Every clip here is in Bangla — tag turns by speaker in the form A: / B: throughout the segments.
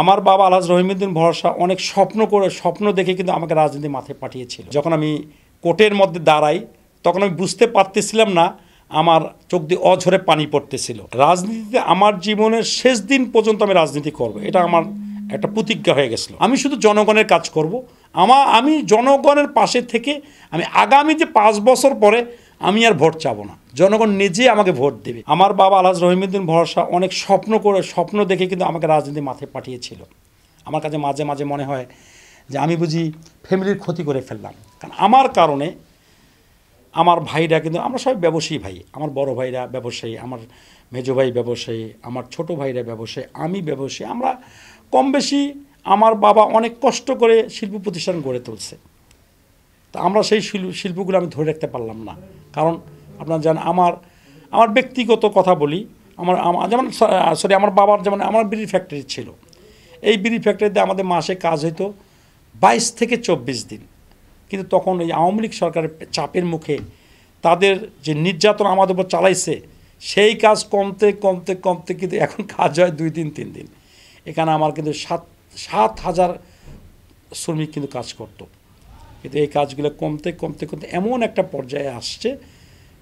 A: আমার বাবা আলহাজ রহিমউদ্দিন ভরসা অনেক স্বপ্ন দেখে কিন্তু আমাকে রাজনীতি মাথায় পাঠিয়েছিল। যখন আমি কোর্টের মধ্যে দাঁড়াই তখন আমি বুঝতে পারতেছিলাম না, আমার চোখ দিয়ে অঝরে পানি পড়তেছিল। রাজনীতিতে আমার জীবনের শেষ দিন পর্যন্ত আমি রাজনীতি করব, এটা আমার একটা প্রতিজ্ঞা হয়ে গেছিল। আমি শুধু জনগণের কাজ করব, আমি জনগণের পাশে থেকে আমি আগামী যে 5 বছর পরে আমি আর ভোট চাবো না, জনগণ নিজেই আমাকে ভোট দেবে। আমার বাবা আলহাজ রহিমউদ্দিন ভরসা অনেক স্বপ্ন দেখে কিন্তু আমাকে রাজনীতি মাথায় পাঠিয়েছিল। আমার কাছে মাঝে মাঝে মনে হয় যে আমি বুঝি ফ্যামিলির ক্ষতি করে ফেললাম, কারণ আমার কারণে আমার ভাইরা কিন্তু, আমরা সবাই ব্যবসায়ী ভাই, আমার বড় ভাইরা ব্যবসায়ী, আমার মেজো ভাই ব্যবসায়ী, আমার ছোট ভাইরা ব্যবসায়ী, আমি ব্যবসায়ী, আমরা কম বেশি আমার বাবা অনেক কষ্ট করে শিল্প প্রতিষ্ঠান গড়ে তুলছে। তা আমরা সেই শিল্পগুলো আমি ধরে রাখতে পারলাম না, কারণ আপনারা জানেন আমার ব্যক্তিগত কথা বলি, যেমন আমার বাবার যেমন আমার বিড়ি ফ্যাক্টরি ছিল, এই বিড়ি ফ্যাক্টরিতে আমাদের মাসে কাজ হইতো 22 থেকে 24 দিন, কিন্তু তখন এই আওয়ামী লীগ সরকারের চাপের মুখে তাদের যে নির্যাতন আমাদের উপর চালাইছে, সেই কাজ কমতে কিন্তু এখন কাজ হয় 2 দিন 3 দিন। এখানে আমার কিন্তু 7,000 শ্রমিক কিন্তু কাজ করতো, কিন্তু এই কাজগুলো কমতে এমন একটা পর্যায়ে আসছে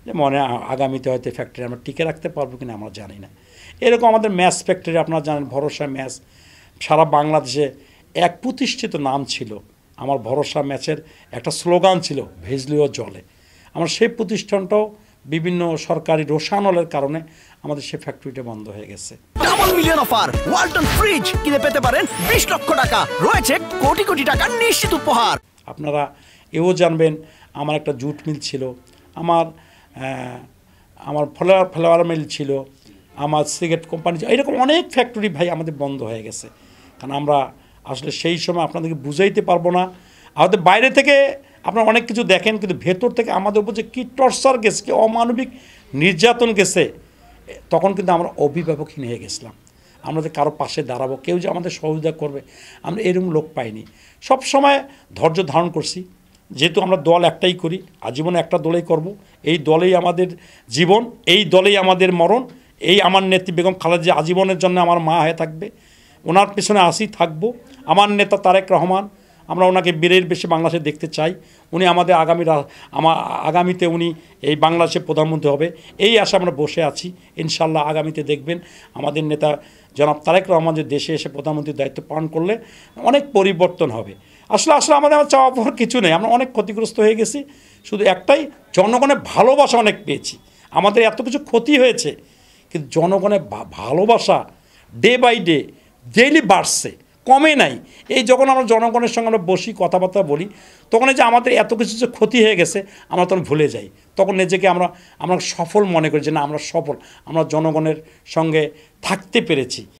A: যে মনে আগামীতে হয়তো ফ্যাক্টরি আমরা টিকে রাখতে পারবো কিনা আমরা জানি না। এরকম আমাদের ম্যাচ ফ্যাক্টরি, আপনারা জানেন ভরসা ম্যাচ সারা বাংলাদেশে এক প্রতিষ্ঠিত নাম ছিল। আমার ভরসা ম্যাচের একটা স্লোগান ছিল, ভেজলিও জলে। আমার সেই প্রতিষ্ঠানটাও বিভিন্ন সরকারি রোষানলের কারণে আমাদের সেই ফ্যাক্টরিটা বন্ধ হয়ে গেছে।
B: Double million offer, Walton fridge কিনে পেতে পারেন 20 লক্ষ টাকা, রয়েছে কোটি টাকার নিশ্চিত উপহার।
A: আপনারা এও জানবেন আমার একটা জুট মিল ছিল, আমার ফ্লাওয়ার মিল ছিল, আমার সিগারেট কোম্পানি, এরকম অনেক ফ্যাক্টরি ভাই আমাদের বন্ধ হয়ে গেছে। কারণ আমরা আসলে সেই সময় আপনাদেরকে বুঝাইতে পারবো না। আমাদের বাইরে থেকে আপনারা অনেক কিছু দেখেন, কিন্তু ভেতর থেকে আমাদের উপর যে কী টর্চার গেছে, কি অমানবিক নির্যাতন গেছে, তখন কিন্তু আমরা অভিভাবকহীন হয়ে গেছিলাম। আমরা যে কারো পাশে দাঁড়াবো, কেউ যে আমাদের সহযোগিতা করবে, আমরা এরকম লোক পাইনি। সব সময় ধৈর্য ধারণ করছি, যেহেতু আমরা দল একটাই করি, আজীবনে একটা দলেই করব, এই দলেই আমাদের জীবন, এই দলেই আমাদের মরণ। এই আমার নেত্রী বেগম খালেদা জিয়া আজীবনের জন্য আমার মা হয়ে থাকবে, ওনার পেছনে আসি থাকবো। আমার নেতা তারেক রহমান, আমরা ওনাকে বীরের বেশি বাংলাদেশে দেখতে চাই। উনি আমাদের আগামীতে উনি এই বাংলাদেশের প্রধানমন্ত্রী হবে, এই আশা আমরা বসে আছি। ইনশাল্লাহ আগামীতে দেখবেন আমাদের নেতা জনাব তারেক রহমান যে দেশে এসে প্রধানমন্ত্রীর দায়িত্ব পালন করলে অনেক পরিবর্তন হবে। আসলে আমাদের চাওয়া পাওয়ার কিছু নেই, আমরা অনেক ক্ষতিগ্রস্ত হয়ে গেছি। শুধু একটাই, জনগণের ভালোবাসা অনেক পেয়েছি। আমাদের এত কিছু ক্ষতি হয়েছে, কিন্তু জনগণের ভালোবাসা ডে বাই ডে ডেইলি বাড়ছে, কমে নাই। এই যখন আমরা জনগণের সঙ্গে আমরা বসি, কথাবার্তা বলি, তখন এই যে আমাদের এত কিছু যে ক্ষতি হয়ে গেছে আমরা তখন ভুলে যাই। তখন নিজেকে আমরা সফল মনে করি যে না, আমরা সফল, আমরা জনগণের সঙ্গে থাকতে পেরেছি।